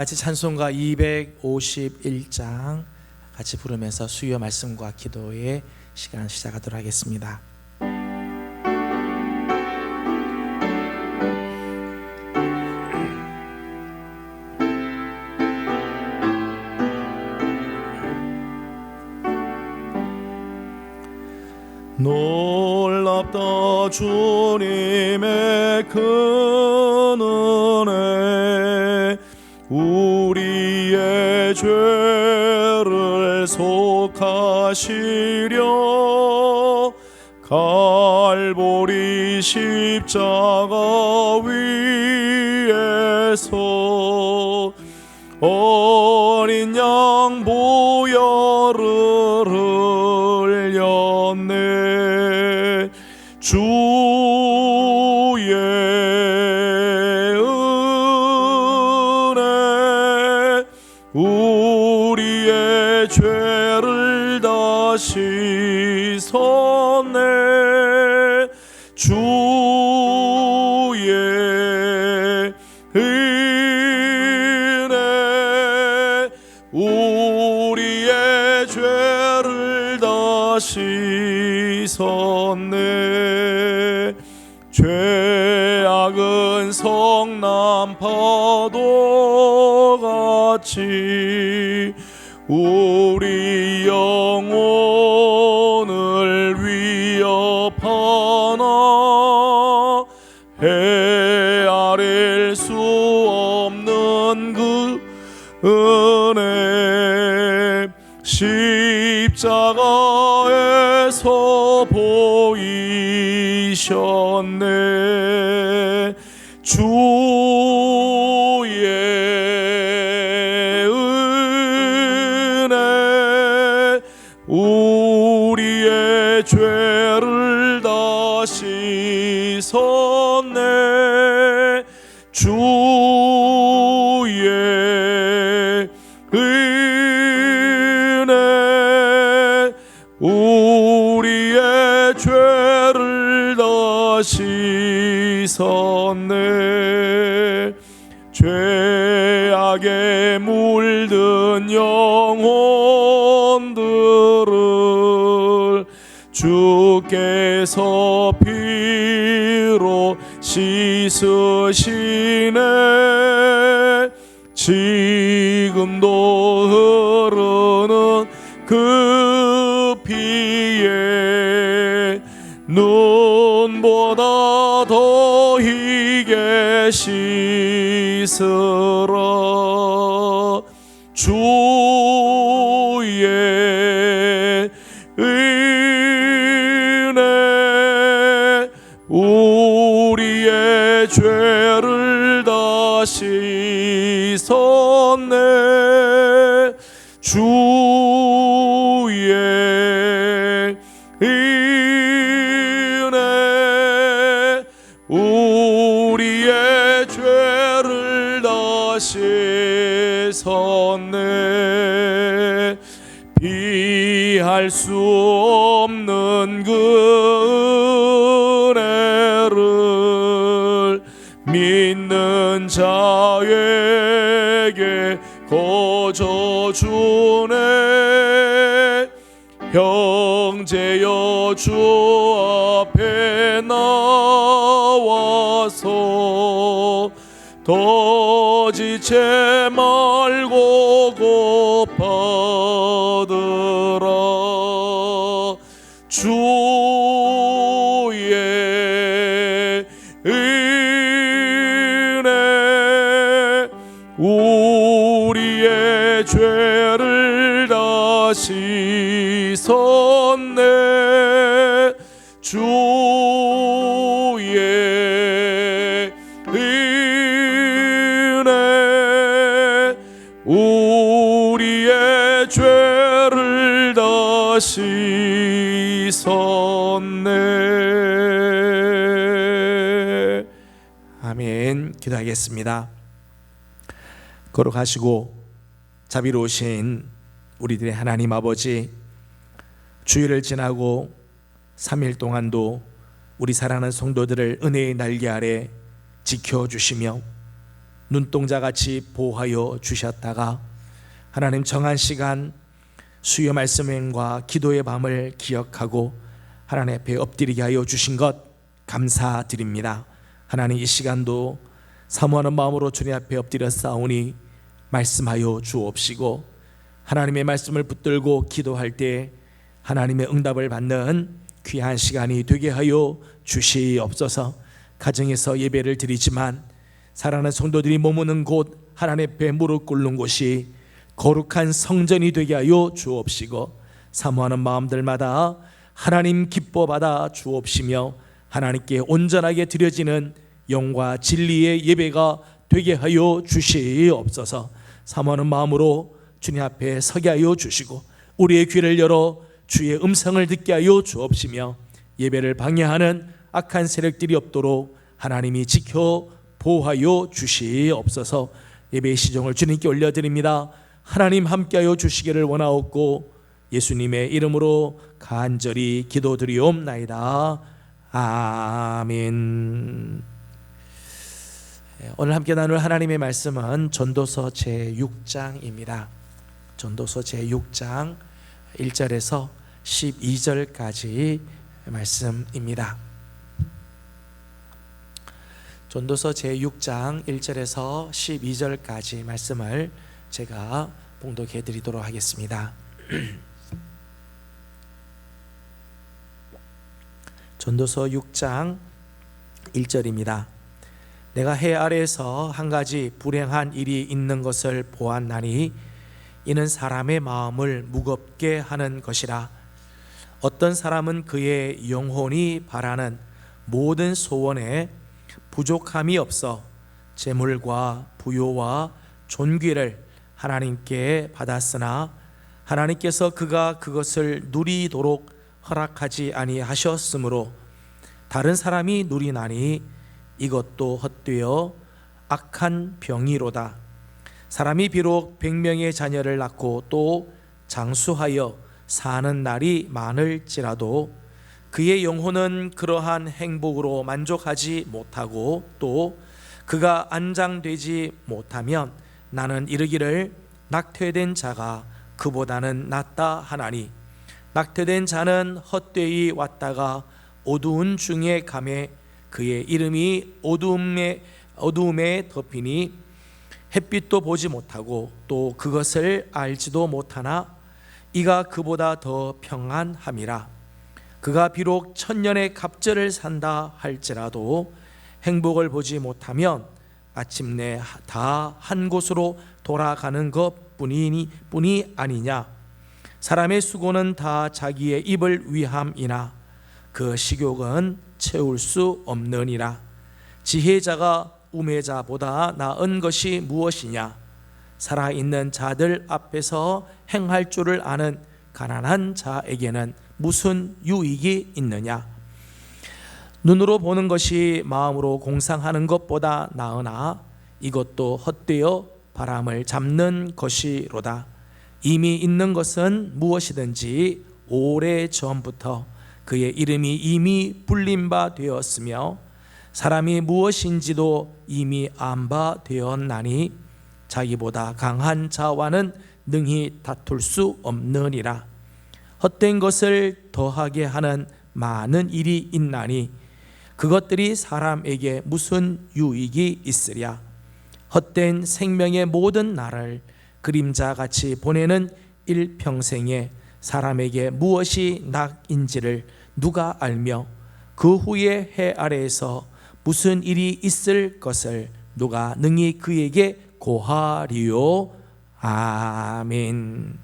같이 찬송가 251장 같이 부르면서 수요 말씀과 기도의 시간 시작하도록 하겠습니다. 놀랍다 주님의 큰 은혜, 우리의 죄를 속하시려 갈보리 십자가 위에서 어린 양 보혈을 흘렸네. 주의 은혜 우리의 죄를 다 씻었네. 주의 은혜 우리의 죄를 다 씻었네. 죄악은 성난 파도 같이 우리 영혼을 위협하나 헤아릴 수 없는 그 은혜 십자가에서 보이셨네. 주의 은혜 우리의 죄를 다 씻었네. 주의 은혜 우리의 죄를 다 씻었네. 죄악에 물든 영혼들을 주께서 피로 씻으시네. 지금도 흐르는 그 피에 눈보다 더 희게 씻으라. 주의 은혜 우리의 죄를 다 씻었네. 주의 은혜 우리의 죄를 다 씻었네. 비할 수 없는 그 은혜를 믿는 자에게 거저 주네. 형제여 주 앞에 나와서 더 지체 말고 고받으라. 주의 은혜 우리의 죄를 다 씻었네. 주의 은혜 우리의 죄를 다 씻었네. 아멘. 기도하겠습니다. 거룩하시고 자비로우신 우리들의 하나님 아버지, 주일을 지나고 3일 동안도 우리 사랑하는 성도들을 은혜의 날개 아래 지켜주시며 눈동자같이 보호하여 주셨다가 하나님 정한 시간 수요 말씀과 기도의 밤을 기억하고 하나님 앞에 엎드리게 하여 주신 것 감사드립니다. 하나님 이 시간도 사모하는 마음으로 주님 앞에 엎드려 싸우니 말씀하여 주옵시고 하나님의 말씀을 붙들고 기도할 때 하나님의 응답을 받는 귀한 시간이 되게 하여 주시옵소서. 가정에서 예배를 드리지만 사랑하는 성도들이 머무는 곳 하나님 앞에 무릎 꿇는 곳이 거룩한 성전이 되게 하여 주옵시고 사모하는 마음들마다 하나님 기뻐 받아 주옵시며 하나님께 온전하게 드려지는 영과 진리의 예배가 되게 하여 주시옵소서. 사모하는 마음으로 주님 앞에 서게 하여 주시고 우리의 귀를 열어 주의 음성을 듣게 하여 주옵시며 예배를 방해하는 악한 세력들이 없도록 하나님이 지켜 보호하여 주시옵소서. 예배의 시종을 주님께 올려드립니다. 하나님 함께하여 주시기를 원하옵고 예수님의 이름으로 간절히 기도드리옵나이다. 아멘. 오늘 함께 나눌 하나님의 말씀은 전도서 제6장입니다. 전도서 제6장 1절에서 12절까지 말씀입니다. 전도서 제6장 1절에서 12절까지 말씀을 제가 봉독해 드리도록 하겠습니다. 전도서 6장 1절입니다. 내가 해 아래에서 한 가지 불행한 일이 있는 것을 보았나니 이는 사람의 마음을 무겁게 하는 것이라. 어떤 사람은 그의 영혼이 바라는 모든 소원에 부족함이 없어 재물과 부요와 존귀를 하나님께 받았으나 하나님께서 그가 그것을 누리도록 허락하지 아니하셨으므로 다른 사람이 누리나니 이것도 헛되어 악한 병이로다. 사람이 비록 100명의 자녀를 낳고 또 장수하여 사는 날이 많을지라도 그의 영혼은 그러한 행복으로 만족하지 못하고 또 그가 안장되지 못하면 나는 이르기를 낙태된 자가 그보다는 낫다 하나니 낙태된 자는 헛되이 왔다가 어두운 중에 가매 그의 이름이 어두움에 덮이니 햇빛도 보지 못하고 또 그것을 알지도 못하나 이가 그보다 더 평안함이라. 그가 비록 1000년의 갑절을 산다 할지라도 행복을 보지 못하면 마침내 다 한 곳으로 돌아가는 것뿐이 아니냐. 사람의 수고는 다 자기의 입을 위함이나 그 식욕은 채울 수 없느니라. 지혜자가 우매자보다 나은 것이 무엇이냐. 살아있는 자들 앞에서 행할 줄을 아는 가난한 자에게는 무슨 유익이 있느냐. 눈으로 보는 것이 마음으로 공상하는 것보다 나으나 이것도 헛되어 바람을 잡는 것이로다. 이미 있는 것은 무엇이든지 오래전부터 그의 이름이 이미 불린 바 되었으며 사람이 무엇인지도 이미 안 바 되었나니 자기보다 강한 자와는 능히 다툴 수 없느니라. 헛된 것을 더하게 하는 많은 일이 있나니 그것들이 사람에게 무슨 유익이 있으랴. 헛된 생명의 모든 날을 그림자같이 보내는 일평생에 사람에게 무엇이 낙인지를 누가 알며 그 후에 해 아래에서 무슨 일이 있을 것을 누가 능히 그에게 고하리요. 아멘.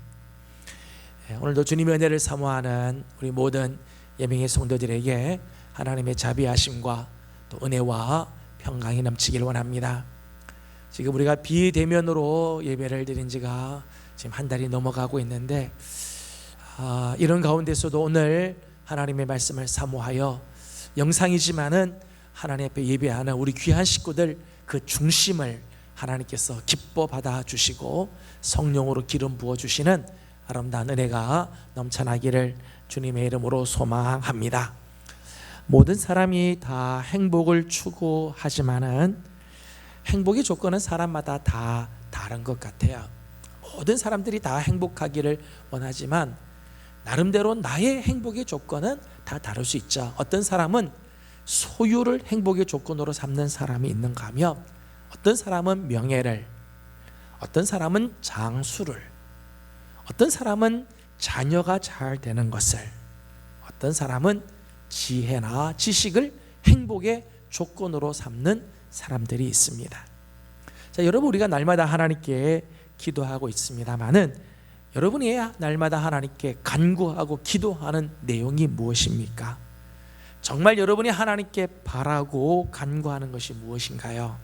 오늘도 주님의 은혜를 사모하는 우리 모든 예명의 성도들에게 하나님의 자비하심과 또 은혜와 평강이 넘치길 원합니다. 지금 우리가 비대면으로 예배를 드린 지가 지금 한 달이 넘어가고 있는데 이런 가운데서도 오늘 하나님의 말씀을 사모하여 영상이지만은 하나님 앞에 예배하는 우리 귀한 식구들 그 중심을 하나님께서 기뻐 받아 주시고 성령으로 기름 부어 주시는 아름다운 은혜가 넘쳐나기를 주님의 이름으로 소망합니다. 모든 사람이 다 행복을 추구하지만은 행복의 조건은 사람마다 다 다른 것 같아요. 모든 사람들이 다 행복하기를 원하지만 나름대로 나의 행복의 조건은 다 다를 수 있죠. 어떤 사람은 소유를 행복의 조건으로 삼는 사람이 있는가 하면, 어떤 사람은 명예를, 어떤 사람은 장수를, 어떤 사람은 자녀가 잘 되는 것을, 어떤 사람은 지혜나 지식을 행복의 조건으로 삼는 사람들이 있습니다. 자, 여러분, 우리가 날마다 하나님께 기도하고 있습니다만은 여러분이 날마다 하나님께 간구하고 기도하는 내용이 무엇입니까? 정말 여러분이 하나님께 바라고 간구하는 것이 무엇인가요?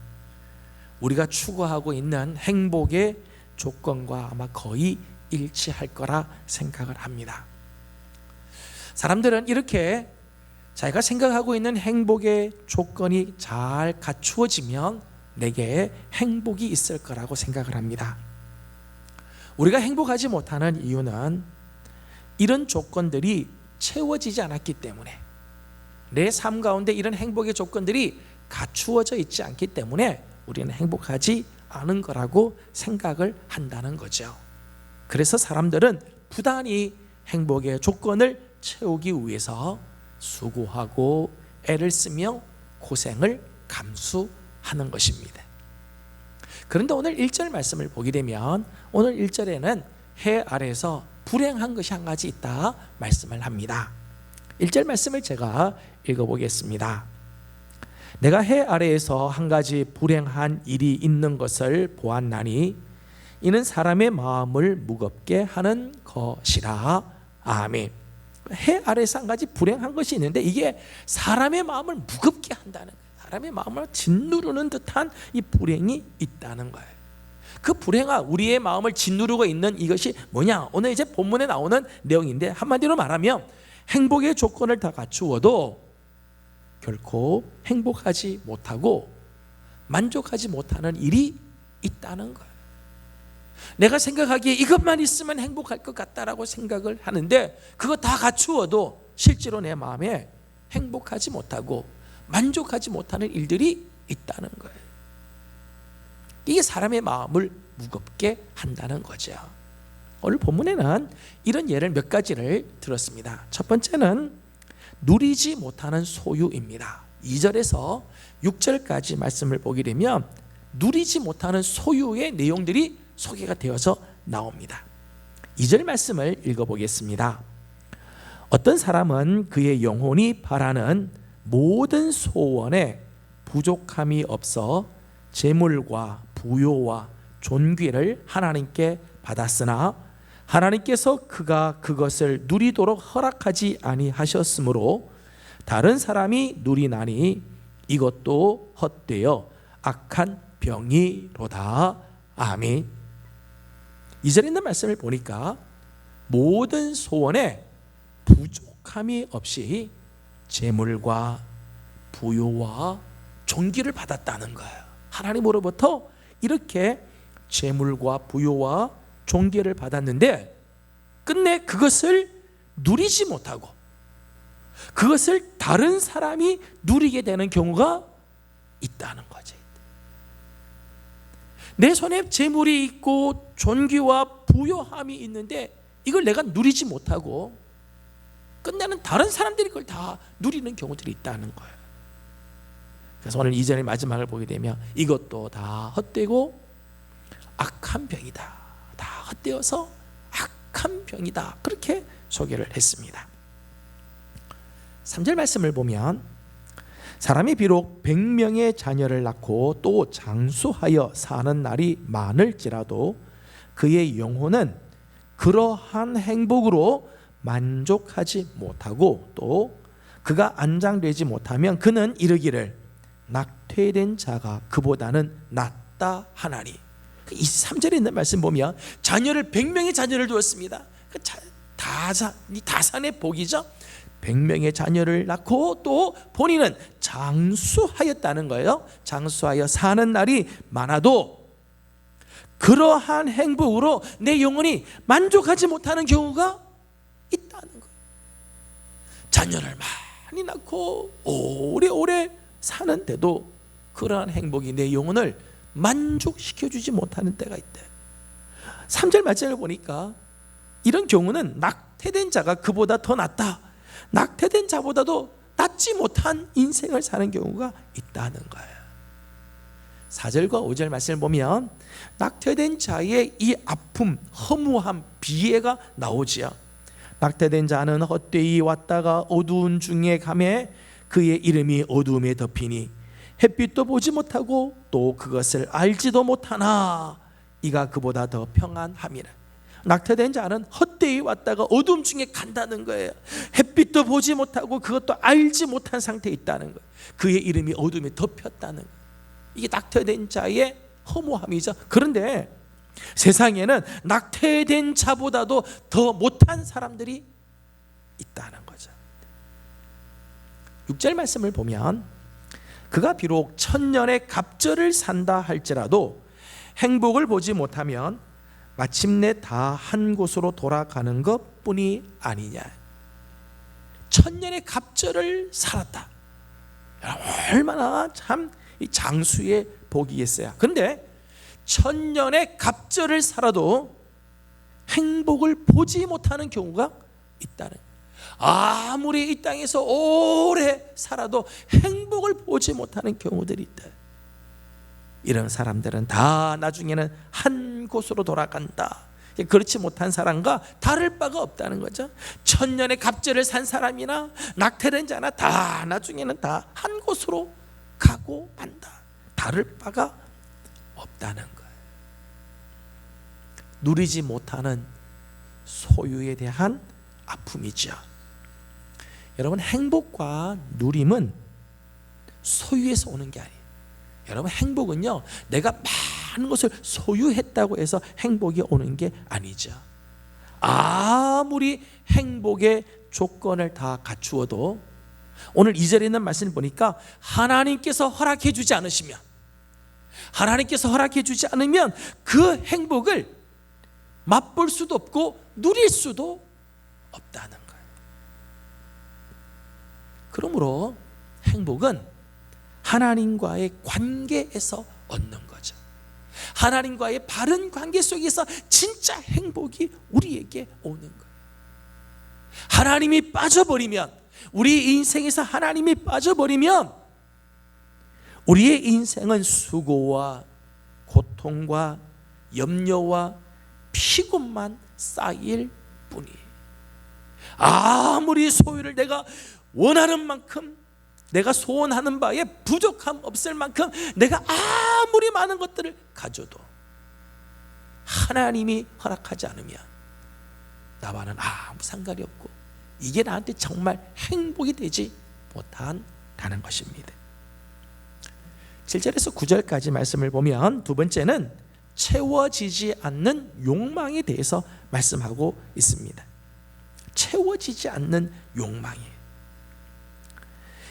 우리가 추구하고 있는 행복의 조건과 아마 거의 일치할 거라 생각을 합니다. 사람들은 이렇게 자기가 생각하고 있는 행복의 조건이 잘 갖추어지면 내게 행복이 있을 거라고 생각을 합니다. 우리가 행복하지 못하는 이유는 이런 조건들이 채워지지 않았기 때문에, 내 삶 가운데 이런 행복의 조건들이 갖추어져 있지 않기 때문에 우리는 행복하지 않은 거라고 생각을 한다는 거죠. 그래서 사람들은 부단히 행복의 조건을 채우기 위해서 수고하고 애를 쓰며 고생을 감수하는 것입니다. 그런데 오늘 1절 말씀을 보게 되면 오늘 1절에는 해 아래에서 불행한 것이 한 가지 있다 말씀을 합니다. 1절 말씀을 제가 읽어보겠습니다. 내가 해 아래에서 한 가지 불행한 일이 있는 것을 보았나니 이는 사람의 마음을 무겁게 하는 것이라. 아멘. 해 아래에서 한 가지 불행한 것이 있는데 이게 사람의 마음을 무겁게 한다는 거예요. 사람의 마음을 짓누르는 듯한 이 불행이 있다는 거예요. 그 불행한 우리의 마음을 짓누르고 있는 이것이 뭐냐? 오늘 이제 본문에 나오는 내용인데, 한마디로 말하면 행복의 조건을 다 갖추어도 결코 행복하지 못하고 만족하지 못하는 일이 있다는 거예요. 내가 생각하기에 이것만 있으면 행복할 것 같다라고 생각을 하는데 그거 다 갖추어도 실제로 내 마음에 행복하지 못하고 만족하지 못하는 일들이 있다는 거예요. 이게 사람의 마음을 무겁게 한다는 거죠. 오늘 본문에는 이런 예를 몇 가지를 들었습니다. 첫 번째는 누리지 못하는 소유입니다. 2절에서 6절까지 말씀을 보게 되면 누리지 못하는 소유의 내용들이 소개가 되어서 나옵니다. 2절 말씀을 읽어보겠습니다. 어떤 사람은 그의 영혼이 바라는 모든 소원에 부족함이 없어 재물과 부요와 존귀를 하나님께 받았으나 하나님께서 그가 그것을 누리도록 허락하지 아니하셨으므로 다른 사람이 누리나니 이것도 헛되어 악한 병이로다. 아멘. 2절에 있는 말씀을 보니까 모든 소원에 부족함이 없이 재물과 부요와 존귀를 받았다는 거예요. 하나님으로부터 이렇게 재물과 부요와 존귀를 받았는데 끝내 그것을 누리지 못하고 그것을 다른 사람이 누리게 되는 경우가 있다는 거죠. 내 손에 재물이 있고 존귀와 부요함이 있는데 이걸 내가 누리지 못하고 끝내는 다른 사람들이 그걸 다 누리는 경우들이 있다는 거예요. 그래서 오늘 2절의 마지막을 보게 되면 이것도 다 헛되고 악한 병이다. 다 헛되어서 악한 병이다. 그렇게 소개를 했습니다. 3절 말씀을 보면 사람이 비록 100명의 자녀를 낳고 또 장수하여 사는 날이 많을지라도 그의 영혼은 그러한 행복으로 만족하지 못하고 또 그가 안장되지 못하면 그는 이르기를 낙퇴된 자가 그보다는 낫다 하나니. 이 3절에 있는 말씀 보면 자녀를 100명의 자녀를 두었습니다. 다산의 복이죠. 100명의 자녀를 낳고 또 본인은 장수하였다는 거예요. 장수하여 사는 날이 많아도 그러한 행복으로 내 영혼이 만족하지 못하는 경우가 있다는 거예요. 자녀를 많이 낳고 오래오래 사는데도 그러한 행복이 내 영혼을 만족시켜주지 못하는 때가 있대. 3절 말씀을 보니까 이런 경우는 낙태된 자가 그보다 더 낫다, 낙태된 자보다도 낫지 못한 인생을 사는 경우가 있다는 거예요. 4절과 5절 말씀을 보면 낙태된 자의 이 아픔, 허무함, 비애가 나오지요. 낙태된 자는 헛되이 왔다가 어두운 중에 가매 그의 이름이 어두움에 덮이니 햇빛도 보지 못하고 또 그것을 알지도 못하나 이가 그보다 더 평안함이라. 낙태된 자는 헛되이 왔다가 어두움 중에 간다는 거예요. 햇빛도 보지 못하고 그것도 알지 못한 상태에 있다는 거예요. 그의 이름이 어두움에 덮였다는 거예요. 이게 낙태된 자의 허무함이죠. 그런데 세상에는 낙태된 자보다도 더 못한 사람들이 있다는 거죠. 6절 말씀을 보면 그가 비록 천년의 갑절을 산다 할지라도 행복을 보지 못하면 마침내 다 한 곳으로 돌아가는 것뿐이 아니냐. 천년의 갑절을 살았다. 얼마나 참 장수의 복이겠어요. 그런데 천년의 갑절을 살아도 행복을 보지 못하는 경우가 있다는 거예요. 아무리 이 땅에서 오래 살아도 행복을 보지 못하는 경우들이 있다. 이런 사람들은 다 나중에는 한 곳으로 돌아간다. 그렇지 못한 사람과 다를 바가 없다는 거죠. 천년의 갑절을 산 사람이나 낙태된 자나 다 나중에는 다 한 곳으로 가고 만다. 다를 바가 없다는 거예요. 누리지 못하는 소유에 대한 아픔이죠. 여러분, 행복과 누림은 소유에서 오는 게 아니에요. 여러분, 행복은요, 내가 많은 것을 소유했다고 해서 행복이 오는 게 아니죠. 아무리 행복의 조건을 다 갖추어도 오늘 2절에 있는 말씀을 보니까 하나님께서 허락해 주지 않으시면, 하나님께서 허락해 주지 않으면 그 행복을 맛볼 수도 없고 누릴 수도 없다는 거예요. 그러므로 행복은 하나님과의 관계에서 얻는 거죠. 하나님과의 바른 관계 속에서 진짜 행복이 우리에게 오는 거예요. 하나님이 빠져버리면, 우리 인생에서 하나님이 빠져버리면 우리의 인생은 수고와 고통과 염려와 피곤만 쌓일 뿐이에요. 아무리 소유를 내가 원하는 만큼, 내가 소원하는 바에 부족함 없을 만큼 내가 아무리 많은 것들을 가져도 하나님이 허락하지 않으면 나와는 아무 상관이 없고 이게 나한테 정말 행복이 되지 못한다는 것입니다. 7절에서 9절까지 말씀을 보면 두 번째는 채워지지 않는 욕망에 대해서 말씀하고 있습니다. 채워지지 않는 욕망이에요.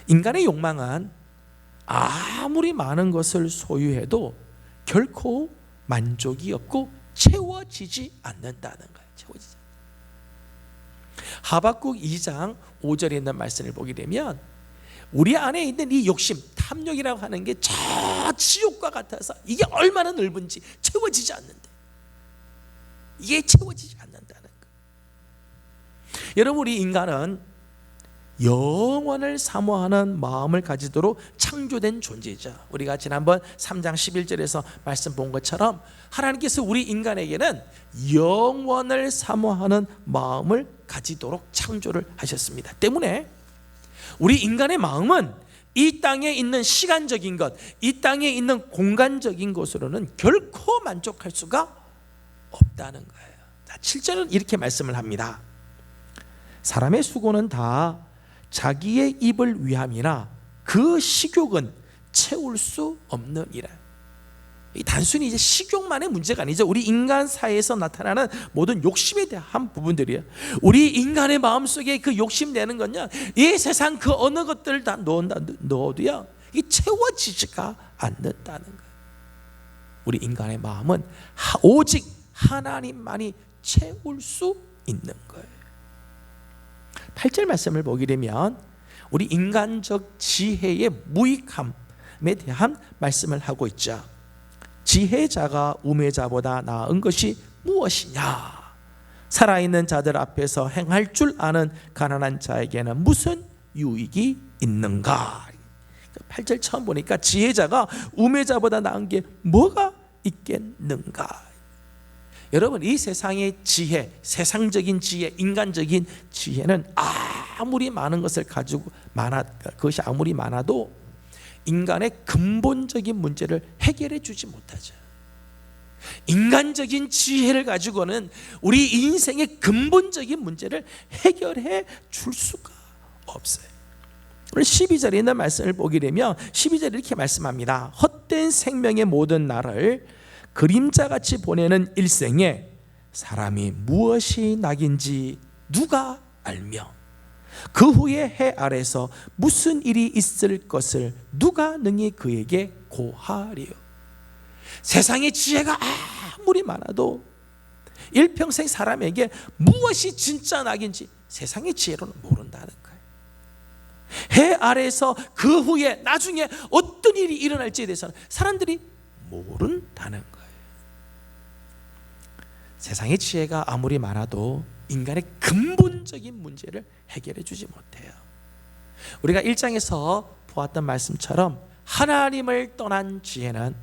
인간의 욕망은 아무리 많은 것을 소유해도 결코 만족이 없고 채워지지 않는다는 거예요. 채워지지 않는다. 하박국 2장 5절에 있는 말씀을 보게 되면 우리 안에 있는 이 욕심, 탐욕이라고 하는 게 저 지옥과 같아서 이게 얼마나 넓은지 채워지지 않는다. 이게 채워지지 않는다는 거예요. 여러분, 우리 인간은 영원을 사모하는 마음을 가지도록 창조된 존재죠. 우리가 지난번 3장 11절에서 말씀 본 것처럼 하나님께서 우리 인간에게는 영원을 사모하는 마음을 가지도록 창조를 하셨습니다. 때문에 우리 인간의 마음은 이 땅에 있는 시간적인 것, 이 땅에 있는 공간적인 것으로는 결코 만족할 수가 없다는 거예요. 7절은 이렇게 말씀을 합니다. 사람의 수고는 다 자기의 입을 위함이나 그 식욕은 채울 수 없느니라. 단순히 이제 식욕만의 문제가 아니죠. 우리 인간 사회에서 나타나는 모든 욕심에 대한 부분들이에요. 우리 인간의 마음속에 그 욕심 내는 건요, 이 세상 그 어느 것들을 다 넣어도요, 이 채워지지가 않는다는 거예요. 우리 인간의 마음은 오직 하나님만이 채울 수 있는 거예요. 8절 말씀을 보게 되면 우리 인간적 지혜의 무익함에 대한 말씀을 하고 있죠. 지혜자가 우매자보다 나은 것이 무엇이냐? 살아있는 자들 앞에서 행할 줄 아는 가난한 자에게는 무슨 유익이 있는가? 8절 처음 보니까 지혜자가 우매자보다 나은 게 뭐가 있겠는가? 여러분, 이 세상의 지혜, 세상적인 지혜, 인간적인 지혜는 아무리 많은 것을 가지고 그것이 아무리 많아도 인간의 근본적인 문제를 해결해 주지 못하죠. 인간적인 지혜를 가지고는 우리 인생의 근본적인 문제를 해결해 줄 수가 없어요. 오늘 12절에 있는 말씀을 보게 되면 12절에 이렇게 말씀합니다. 헛된 생명의 모든 날을 그림자같이 보내는 일생에 사람이 무엇이 낙인지 누가 알며 그 후에 해 아래서 무슨 일이 있을 것을 누가 능히 그에게 고하리요? 세상의 지혜가 아무리 많아도 일평생 사람에게 무엇이 진짜 낙인지 세상의 지혜로는 모른다는 거예요. 해 아래에서 그 후에 나중에 어떤 일이 일어날지에 대해서는 사람들이 모른다는 거예요. 세상의 지혜가 아무리 많아도 인간의 근본적인 문제를 해결해 주지 못해요. 우리가 1장에서 보았던 말씀처럼 하나님을 떠난 지혜는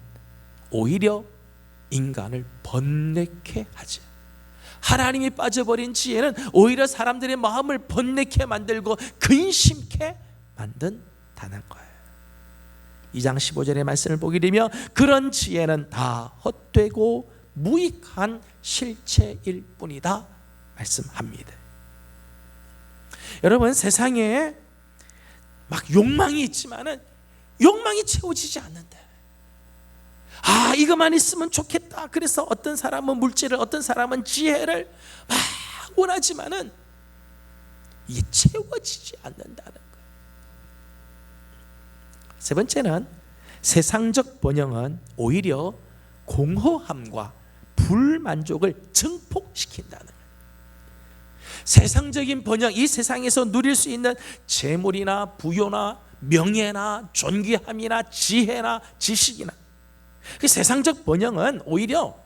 오히려 인간을 번뇌케 하지. 하나님이 빠져버린 지혜는 오히려 사람들의 마음을 번뇌케 만들고 근심케 만든다는 거예요. 2장 15절의 말씀을 보게 되면 그런 지혜는 다 헛되고 무익한 실체일 뿐이다 말씀합니다. 여러분, 세상에 막 욕망이 있지만은 욕망이 채워지지 않는다. 이것만 있으면 좋겠다. 그래서 어떤 사람은 물질을, 어떤 사람은 지혜를 막 원하지만은 이게 채워지지 않는다는 거예요. 세 번째는 세상적 번영은 오히려 공허함과 불만족을 증폭시킨다는 거예요. 세상적인 번영, 이 세상에서 누릴 수 있는 재물이나 부요나 명예나 존귀함이나 지혜나 지식이나 그 세상적 번영은 오히려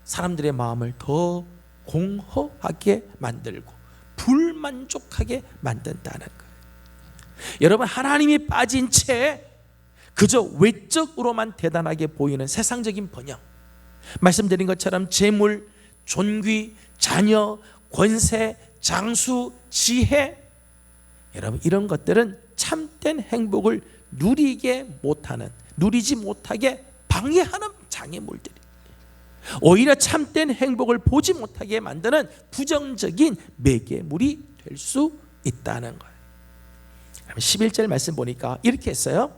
사람들의 마음을 더 공허하게 만들고 불만족하게 만든다는 거예요. 여러분, 하나님이 빠진 채 그저 외적으로만 대단하게 보이는 세상적인 번영, 말씀드린 것처럼 재물, 존귀, 자녀, 권세, 장수, 지혜, 여러분 이런 것들은 참된 행복을 누리지 못하게 방해하는 장애물들이 오히려 참된 행복을 보지 못하게 만드는 부정적인 매개물이 될 수 있다는 거예요. 11절 말씀 보니까 이렇게 했어요.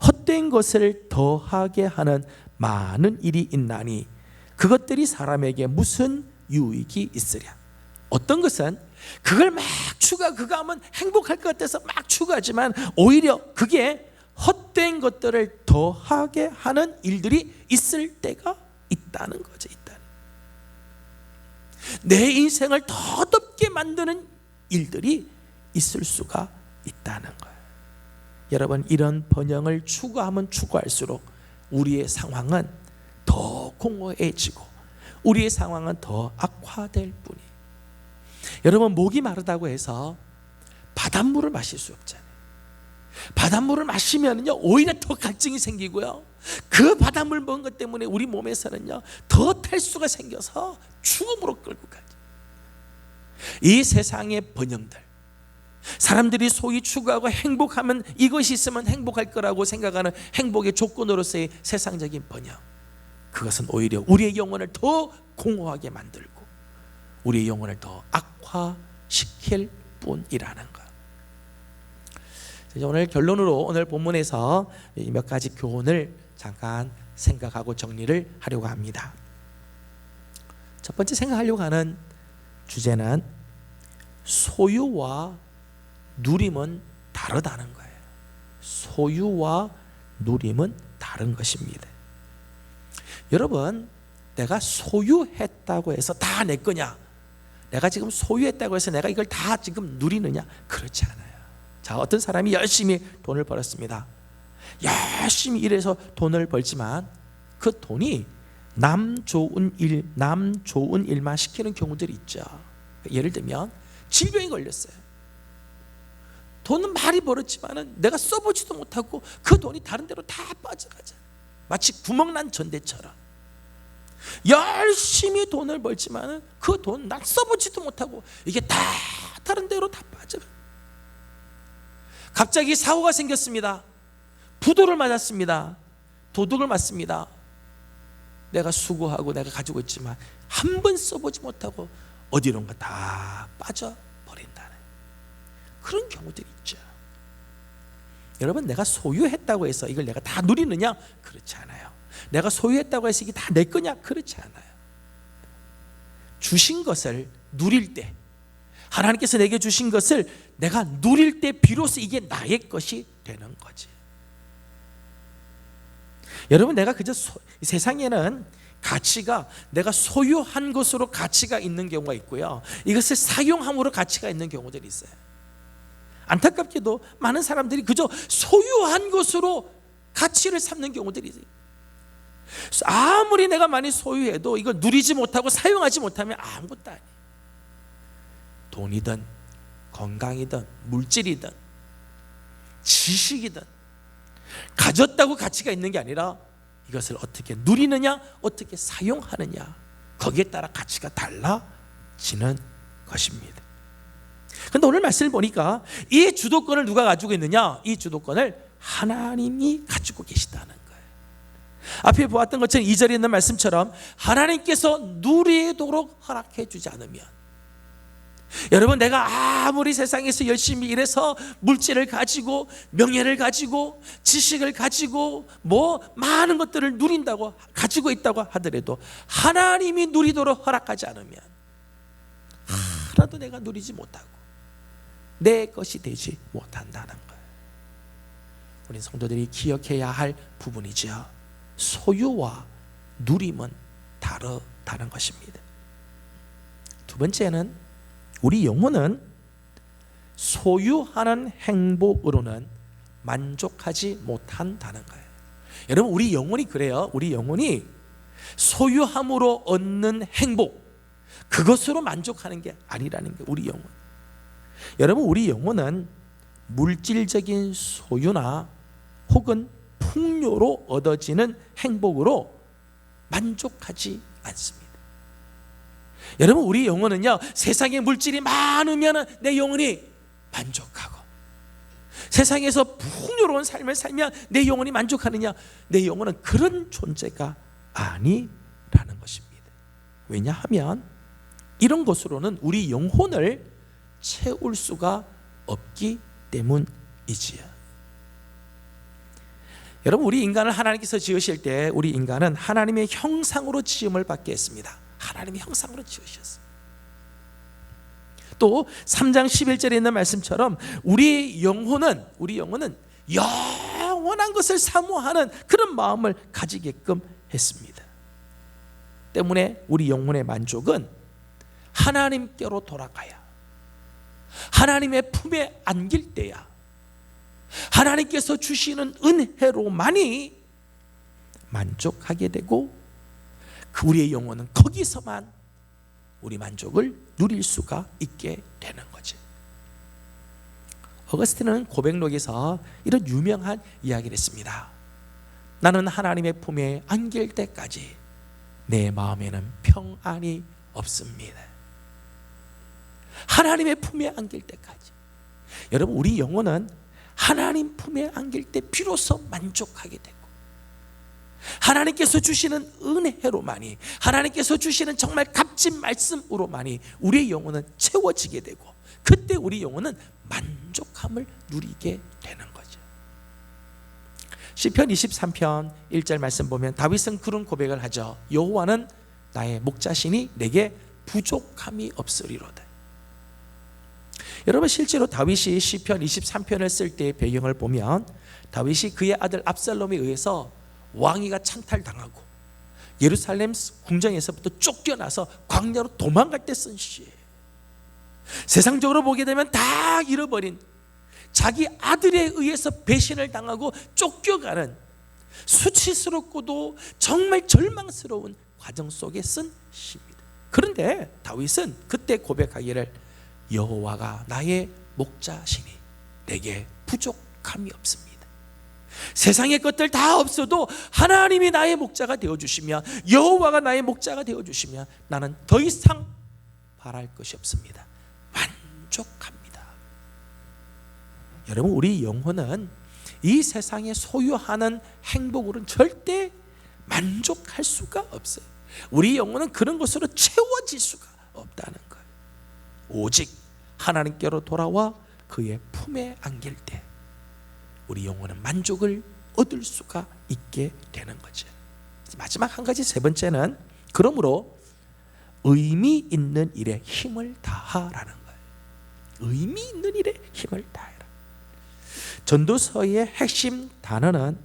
헛된 것을 더하게 하는 많은 일이 있나니 그것들이 사람에게 무슨 유익이 있으랴. 어떤 것은 그걸 막 그거 하면 행복할 것 같아서 막 추구하지만 오히려 그게 헛된 것들을 더하게 하는 일들이 있을 때가 있다는 거죠. 내 인생을 더 덥게 만드는 일들이 있을 수가 있다는 거예요. 여러분, 이런 번영을 추구하면 추구할수록 우리의 상황은 더 공허해지고 우리의 상황은 더 악화될 뿐이에요. 여러분, 목이 마르다고 해서 바닷물을 마실 수 없잖아요. 바닷물을 마시면요 오히려 더 갈증이 생기고요, 그 바닷물 먹은 것 때문에 우리 몸에서는요 더 탈수가 생겨서 죽음으로 끌고 가죠. 이 세상의 번영들, 사람들이 소위 추구하고 행복하면 이것이 있으면 행복할 거라고 생각하는 행복의 조건으로서의 세상적인 번영, 그것은 오히려 우리의 영혼을 더 공허하게 만들고 우리의 영혼을 더 악화시킬 뿐이라는 것. 오늘 결론으로 오늘 본문에서 몇 가지 교훈을 잠깐 생각하고 정리를 하려고 합니다. 첫 번째 생각하려고 하는 주제는 소유와 누림은 다르다는 거예요. 소유와 누림은 다른 것입니다. 여러분, 내가 소유했다고 해서 다 내 거냐? 내가 지금 소유했다고 해서 내가 이걸 다 지금 누리느냐? 그렇지 않아요. 자, 어떤 사람이 열심히 돈을 벌었습니다. 열심히 일해서 돈을 벌지만 그 돈이 남 좋은 일만 시키는 경우들이 있죠. 예를 들면 질병이 걸렸어요. 돈은 많이 벌었지만 내가 써보지도 못하고 그 돈이 다른 데로 다 빠져가잖아요. 마치 구멍난 전대처럼 열심히 돈을 벌지만 그 돈 난 써보지도 못하고 이게 다 다른 데로 다 빠져가. 갑자기 사고가 생겼습니다. 부도를 맞았습니다. 도둑을 맞습니다. 내가 수고하고 내가 가지고 있지만 한 번 써보지 못하고 어디론가 다 빠져버린다는 그런 경우들이 있죠. 여러분, 내가 소유했다고 해서 이걸 내가 다 누리느냐? 그렇지 않아요. 내가 소유했다고 해서 이게 다 내 거냐? 그렇지 않아요. 주신 것을 누릴 때, 하나님께서 내게 주신 것을 내가 누릴 때 비로소 이게 나의 것이 되는 거지. 여러분, 내가 그저 세상에는 가치가 내가 소유한 것으로 가치가 있는 경우가 있고요, 이것을 사용함으로 가치가 있는 경우들이 있어요. 안타깝게도 많은 사람들이 그저 소유한 것으로 가치를 삼는 경우들이 있어요. 아무리 내가 많이 소유해도 이걸 누리지 못하고 사용하지 못하면 아무것도 아니에요. 돈이든 건강이든 물질이든 지식이든 가졌다고 가치가 있는 게 아니라 이것을 어떻게 누리느냐, 어떻게 사용하느냐, 거기에 따라 가치가 달라지는 것입니다. 그런데 오늘 말씀을 보니까 이 주도권을 누가 가지고 있느냐? 이 주도권을 하나님이 가지고 계시다는 거예요. 앞에 보았던 것처럼 2절에 있는 말씀처럼 하나님께서 누리도록 허락해 주지 않으면, 여러분, 내가 아무리 세상에서 열심히 일해서 물질을 가지고 명예를 가지고 지식을 가지고 많은 것들을 누린다고 가지고 있다고 하더라도 하나님이 누리도록 허락하지 않으면 하나도 내가 누리지 못하고 내 것이 되지 못한다는 거예요. 우리 성도들이 기억해야 할 부분이죠. 소유와 누림은 다르다는 것입니다. 두 번째는 우리 영혼은 소유하는 행복으로는 만족하지 못한다는 거예요. 여러분, 우리 영혼이 그래요. 우리 영혼이 소유함으로 얻는 행복, 그것으로 만족하는 게 아니라는 게 우리 영혼. 여러분, 우리 영혼은 물질적인 소유나 혹은 풍요로 얻어지는 행복으로 만족하지 않습니다. 여러분, 우리 영혼은요, 세상에 물질이 많으면 내 영혼이 만족하고, 세상에서 풍요로운 삶을 살면 내 영혼이 만족하느냐? 내 영혼은 그런 존재가 아니라는 것입니다. 왜냐하면 이런 것으로는 우리 영혼을 채울 수가 없기 때문이지요. 여러분, 우리 인간을 하나님께서 지으실 때 우리 인간은 하나님의 형상으로 지음을 받게 했습니다. 하나님의 형상으로 지으셨어요. 또 3장 11절에 있는 말씀처럼 우리 영혼은 영원한 것을 사모하는 그런 마음을 가지게끔 했습니다. 때문에 우리 영혼의 만족은 하나님께로 돌아가야, 하나님의 품에 안길 때야, 하나님께서 주시는 은혜로만이 만족하게 되고, 그 우리의 영혼은 거기서만 우리 만족을 누릴 수가 있게 되는 거지. 어거스틴은 고백록에서 이런 유명한 이야기를 했습니다. 나는 하나님의 품에 안길 때까지 내 마음에는 평안이 없습니다. 하나님의 품에 안길 때까지. 여러분, 우리 영혼은 하나님 품에 안길 때 비로소 만족하게 되고, 하나님께서 주시는 은혜로만이, 하나님께서 주시는 정말 값진 말씀으로만이 우리의 영혼은 채워지게 되고, 그때 우리 영혼은 만족함을 누리게 되는 거죠. 시편 23편 1절 말씀 보면 다윗은 그런 고백을 하죠. 여호와는 나의 목자시니 내게 부족함이 없으리로다. 여러분, 실제로 다윗이 시편 23편을 쓸 때의 배경을 보면 다윗이 그의 아들 압살롬에 의해서 왕위가 창탈당하고 예루살렘 궁정에서부터 쫓겨나서 광야로 도망갈 때 쓴 시예요. 세상적으로 보게 되면 다 잃어버린, 자기 아들에 의해서 배신을 당하고 쫓겨가는 수치스럽고도 정말 절망스러운 과정 속에 쓴 시입니다. 그런데 다윗은 그때 고백하기를 여호와가 나의 목자시니 내게 부족함이 없습니다. 세상의 것들 다 없어도 하나님이 나의 목자가 되어주시면, 여호와가 나의 목자가 되어주시면 나는 더 이상 바랄 것이 없습니다. 만족합니다. 여러분, 우리 영혼은 이 세상에 소유하는 행복으로는 절대 만족할 수가 없어요. 우리 영혼은 그런 것으로 채워질 수가 없다는 거예요. 오직 하나님께로 돌아와 그의 품에 안길 때 우리 영혼은 만족을 얻을 수가 있게 되는 거죠. 마지막 한 가지, 세 번째는 그러므로 의미 있는 일에 힘을 다하라는 거예요. 의미 있는 일에 힘을 다해라. 전도서의 핵심 단어는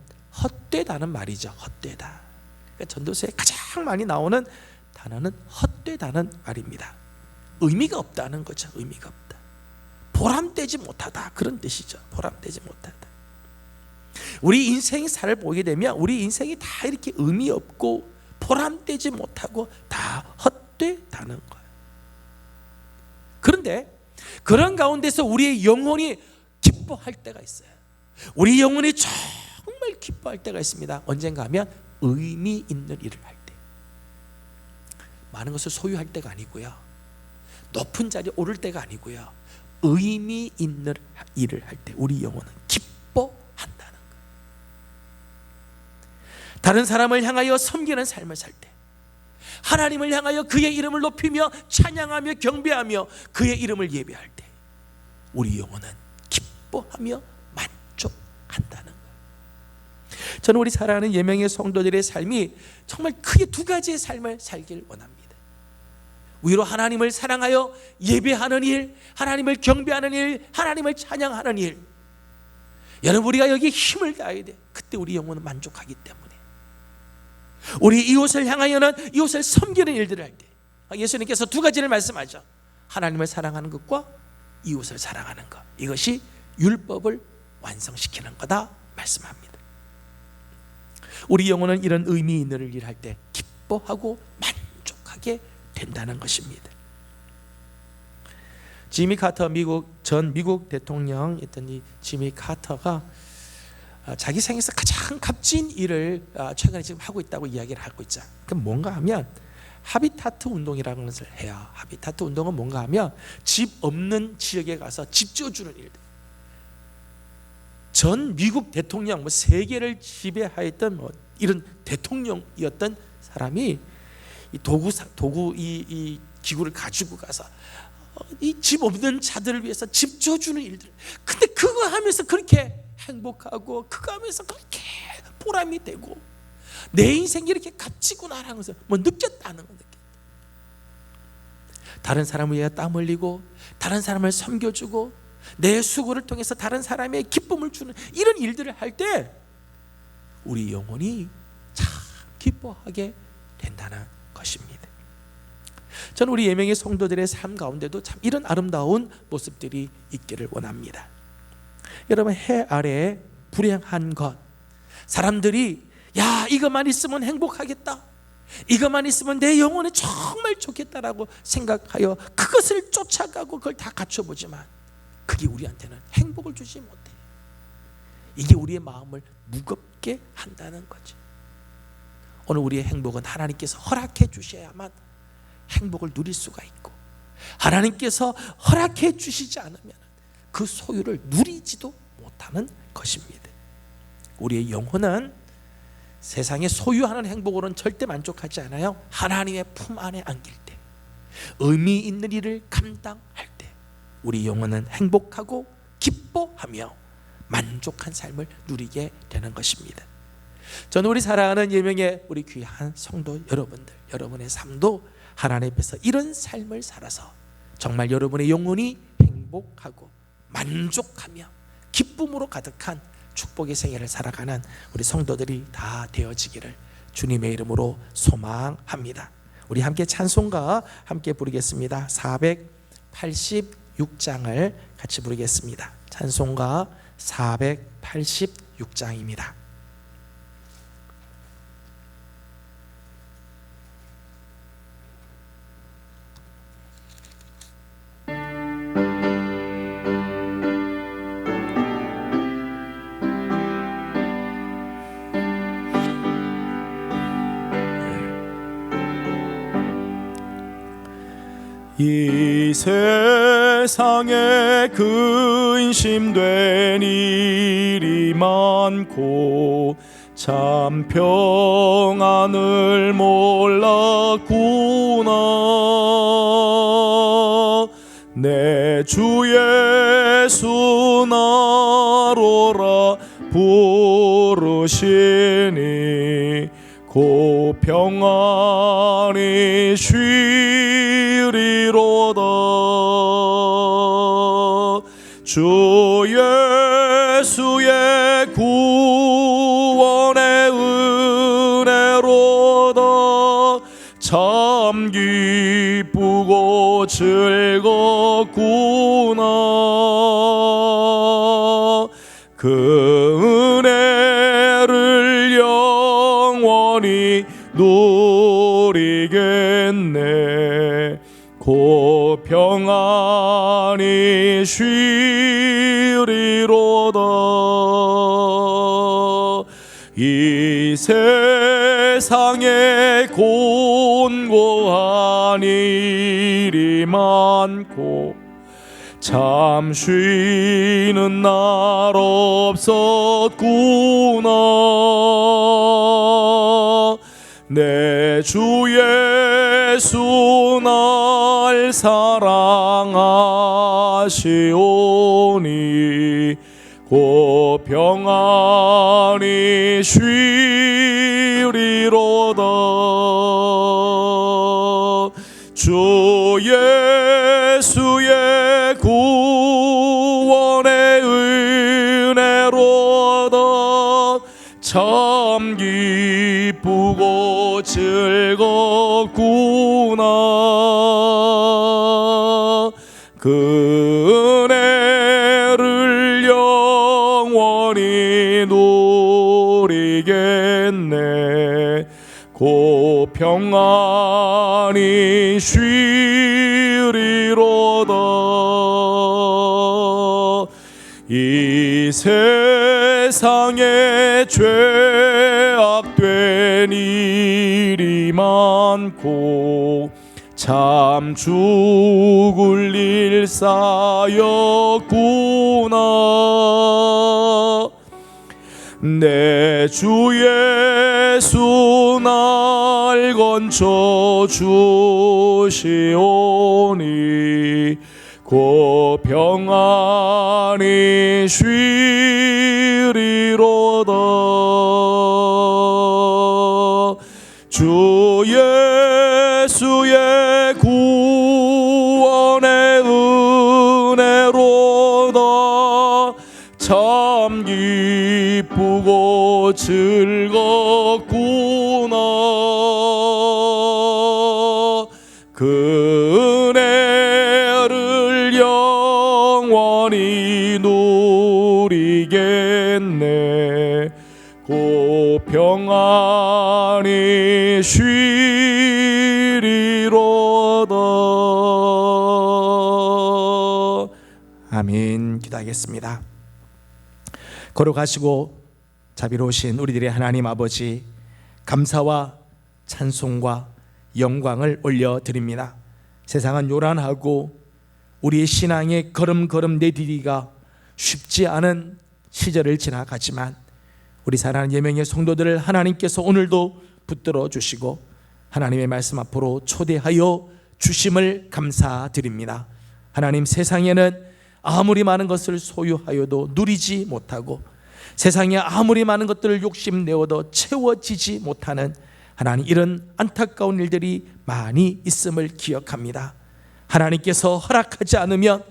헛되다는 말이죠. 헛되다. 그러니까 전도서에 가장 많이 나오는 단어는 헛되다는 말입니다. 의미가 없다는 거죠. 의미가 없다. 보람되지 못하다, 그런 뜻이죠. 보람되지 못하다. 우리 인생의 삶을 보게 되면 우리 인생이 다 이렇게 의미 없고 보람되지 못하고 다 헛되다는 거예요. 그런데 그런 가운데서 우리의 영혼이 기뻐할 때가 있어요. 우리 영혼이 정말 기뻐할 때가 있습니다. 언젠가 하면 의미 있는 일을 할 때. 많은 것을 소유할 때가 아니고요, 높은 자리에 오를 때가 아니고요, 의미 있는 일을 할 때 우리 영혼은 기뻐한다는 거예요. 다른 사람을 향하여 섬기는 삶을 살 때, 하나님을 향하여 그의 이름을 높이며 찬양하며 경배하며 그의 이름을 예배할 때 우리 영혼은 기뻐하며 만족한다는 거예요. 저는 우리 사랑하는 예명의 성도들의 삶이 정말 크게 두 가지의 삶을 살길 원합니다. 위로 하나님을 사랑하여 예배하는 일, 하나님을 경배하는 일, 하나님을 찬양하는 일. 여러분, 우리가 여기 힘을 다해야 돼. 그때 우리 영혼은 만족하기 때문에. 우리 이웃을 향하여는 이웃을 섬기는 일들을 할 때 예수님께서 두 가지를 말씀하죠. 하나님을 사랑하는 것과 이웃을 사랑하는 것, 이것이 율법을 완성시키는 거다 말씀합니다. 우리 영혼은 이런 의미 있는 일을 할 때 기뻐하고 만족하게 된다는 것입니다. 지미 카터, 전 미국 대통령이었던 이 지미 카터가 자기 생에서 가장 값진 일을 최근에 지금 하고 있다고 이야기를 하고 있죠. 그럼 뭔가 하면 하비타트 운동이라는 것을 해요. 하비타트 운동은 뭔가 하면 집 없는 지역에 가서 집 지어주는 일들. 전 미국 대통령, 세계를 지배하였던 이런 대통령이었던 사람이 이 도구 이 기구를 가지고 가서 이 집 없는 자들을 위해서 집 지어주는 일들. 근데 그거 하면서 그렇게 행복하고 그거 하면서 그렇게 보람이 되고 내 인생이 이렇게 값지구나라는 것을 느꼈다는 걸 느꼈다. 다른 사람을 위해 땀 흘리고 다른 사람을 섬겨주고 내 수고를 통해서 다른 사람의 기쁨을 주는 이런 일들을 할 때 우리 영혼이 참 기뻐하게 된다는 것입니다. 저는 우리 예명의 성도들의 삶 가운데도 참 이런 아름다운 모습들이 있기를 원합니다. 여러분, 해 아래에 불행한 것, 사람들이 야 이것만 있으면 행복하겠다, 이것만 있으면 내 영혼이 정말 좋겠다라고 생각하여 그것을 쫓아가고 그걸 다 갖춰보지만 그게 우리한테는 행복을 주지 못해. 이게 우리의 마음을 무겁게 한다는 거죠. 오늘 우리의 행복은 하나님께서 허락해 주셔야만 행복을 누릴 수가 있고, 하나님께서 허락해 주시지 않으면 그 소유를 누리지도 못하는 것입니다. 우리의 영혼은 세상에 소유하는 행복으로는 절대 만족하지 않아요. 하나님의 품 안에 안길 때, 의미 있는 일을 감당할 때 우리 영혼은 행복하고 기뻐하며 만족한 삶을 누리게 되는 것입니다. 저는 우리 사랑하는 예명의 우리 귀한 성도 여러분들, 여러분의 삶도 하나님 앞에서 이런 삶을 살아서 정말 여러분의 영혼이 행복하고 만족하며 기쁨으로 가득한 축복의 생애를 살아가는 우리 성도들이 다 되어지기를 주님의 이름으로 소망합니다. 우리 함께 찬송가 함께 부르겠습니다. 486장을 같이 부르겠습니다. 찬송가 486장입니다. 이 세상에 근심된 일이 많고 참 평안을 몰랐구나. 내 주 예수 나로라 부르시니 고 평안히 쉬리로다. 주 예수의 구원의 은혜로다. 참 기쁘고 즐겁구나. 그 은혜를 영원히 누리겠네. 고 평안히 쉬리로다. 이 세상에 곤고한 일이 많고 참 쉬는 날 없었구나. 내 주 예수 날 사랑하시오니 고 평안히 쉬리로다. 주 예수의 구원의 은혜로다. 참 기쁘고 즐겁구나. 그 은혜를 영원히 누리겠네. 고 평안히 쉬리로다. 이 세상에 죄악된 일이 많고 참 죽을 일 쌓였구나. 내 주 예수 날 건져 주시오니 고 평안히 쉬리로다. 주 예수의 구원의 은혜로다. 참 기쁘고 즐겁구나. 그 은혜를 영원히 누리겠네. 고 평안히 쉬리로다. 아멘. 기도하겠습니다. 걸어가시고 자비로우신 우리들의 하나님 아버지, 감사와 찬송과 영광을 올려드립니다. 세상은 요란하고 우리의 신앙의 걸음걸음 내디디가 쉽지 않은 시절을 지나가지만 우리 사랑하는 예명의 성도들을 하나님께서 오늘도 붙들어 주시고 하나님의 말씀 앞으로 초대하여 주심을 감사드립니다. 하나님, 세상에는 아무리 많은 것을 소유하여도 누리지 못하고 세상에 아무리 많은 것들을 욕심내어도 채워지지 못하는 하나님, 이런 안타까운 일들이 많이 있음을 기억합니다. 하나님께서 허락하지 않으면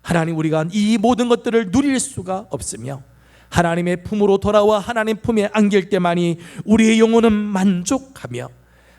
하나님, 우리가 이 모든 것들을 누릴 수가 없으며 하나님의 품으로 돌아와 하나님 품에 안길 때만이 우리의 영혼은 만족하며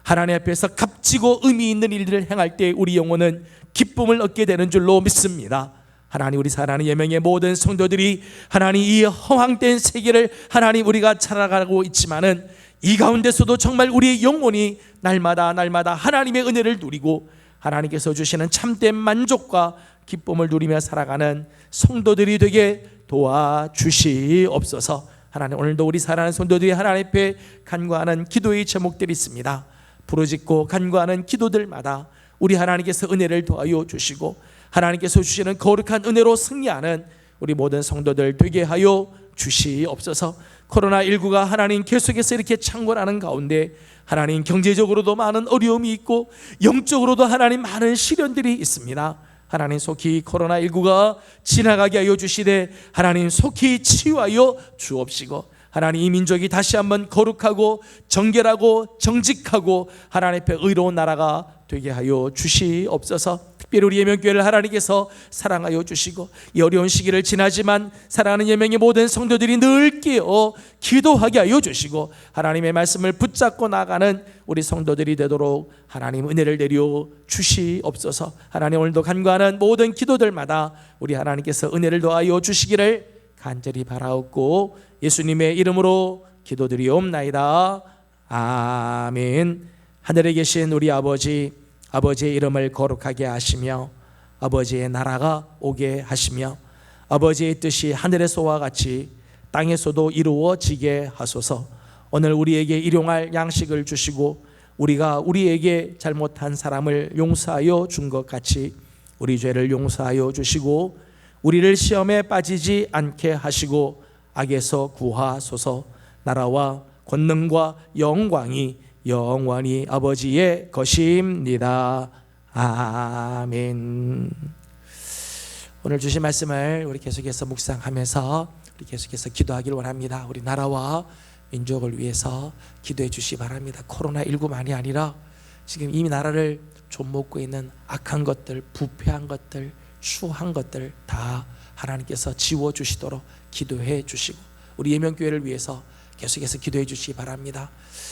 하나님 앞에서 값지고 의미 있는 일들을 행할 때 우리 영혼은 기쁨을 얻게 되는 줄로 믿습니다. 하나님, 우리 사랑하는 예명의 모든 성도들이 하나님 이 허황된 세계를 하나님 우리가 살아가고 있지만은 이 가운데서도 정말 우리의 영혼이 날마다 하나님의 은혜를 누리고 하나님께서 주시는 참된 만족과 기쁨을 누리며 살아가는 성도들이 되게 도와주시옵소서. 하나님, 오늘도 우리 사랑하는 성도들이 하나님 앞에 간구하는 기도의 제목들이 있습니다. 부르짖고 간구하는 기도들마다 우리 하나님께서 은혜를 더하여 주시고 하나님께서 주시는 거룩한 은혜로 승리하는 우리 모든 성도들 되게 하여 주시옵소서. 코로나19가 하나님 계속해서 이렇게 창궐하는 가운데 하나님 경제적으로도 많은 어려움이 있고 영적으로도 하나님 많은 시련들이 있습니다. 하나님 속히 코로나19가 지나가게 하여 주시되 하나님 속히 치유하여 주옵시고 하나님 이 민족이 다시 한번 거룩하고 정결하고 정직하고 하나님 앞에 의로운 나라가 되게 하여 주시옵소서. 특별히 우리 예명교회를 하나님께서 사랑하여 주시고 이 어려운 시기를 지나지만 사랑하는 예명의 모든 성도들이 늘 깨어 기도하게 하여 주시고 하나님의 말씀을 붙잡고 나가는 우리 성도들이 되도록 하나님 은혜를 내려 주시옵소서. 하나님 오늘도 간구하는 모든 기도들마다 우리 하나님께서 은혜를 더하여 주시기를 간절히 바라옵고 예수님의 이름으로 기도드리옵나이다. 아멘. 하늘에 계신 우리 아버지, 아버지의 이름을 거룩하게 하시며 아버지의 나라가 오게 하시며 아버지의 뜻이 하늘에서와 같이 땅에서도 이루어지게 하소서. 오늘 우리에게 일용할 양식을 주시고 우리가 우리에게 잘못한 사람을 용서하여 준 것 같이 우리 죄를 용서하여 주시고 우리를 시험에 빠지지 않게 하시고 악에서 구하소서. 나라와 권능과 영광이 영원히 아버지의 것입니다. 아멘. 오늘 주신 말씀을 우리 계속해서 묵상하면서 우리 계속해서 기도하기를 원합니다. 우리 나라와 민족을 위해서 기도해 주시기 바랍니다. 코로나19만이 아니라 지금 이미 나라를 좀먹고 있는 악한 것들, 부패한 것들, 추한 것들 다 하나님께서 지워주시도록 기도해 주시고 우리 예명교회를 위해서 계속해서 기도해 주시기 바랍니다.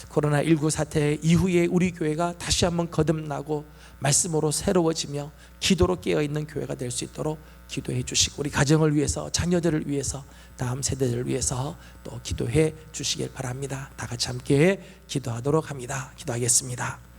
코로나19 사태 이후에 우리 교회가 다시 한번 거듭나고 말씀으로 새로워지며 기도로 깨어있는 교회가 될 수 있도록 기도해 주시고 우리 가정을 위해서 자녀들을 위해서 다음 세대들을 위해서 또 기도해 주시길 바랍니다. 다 같이 함께 기도하도록 합니다. 기도하겠습니다.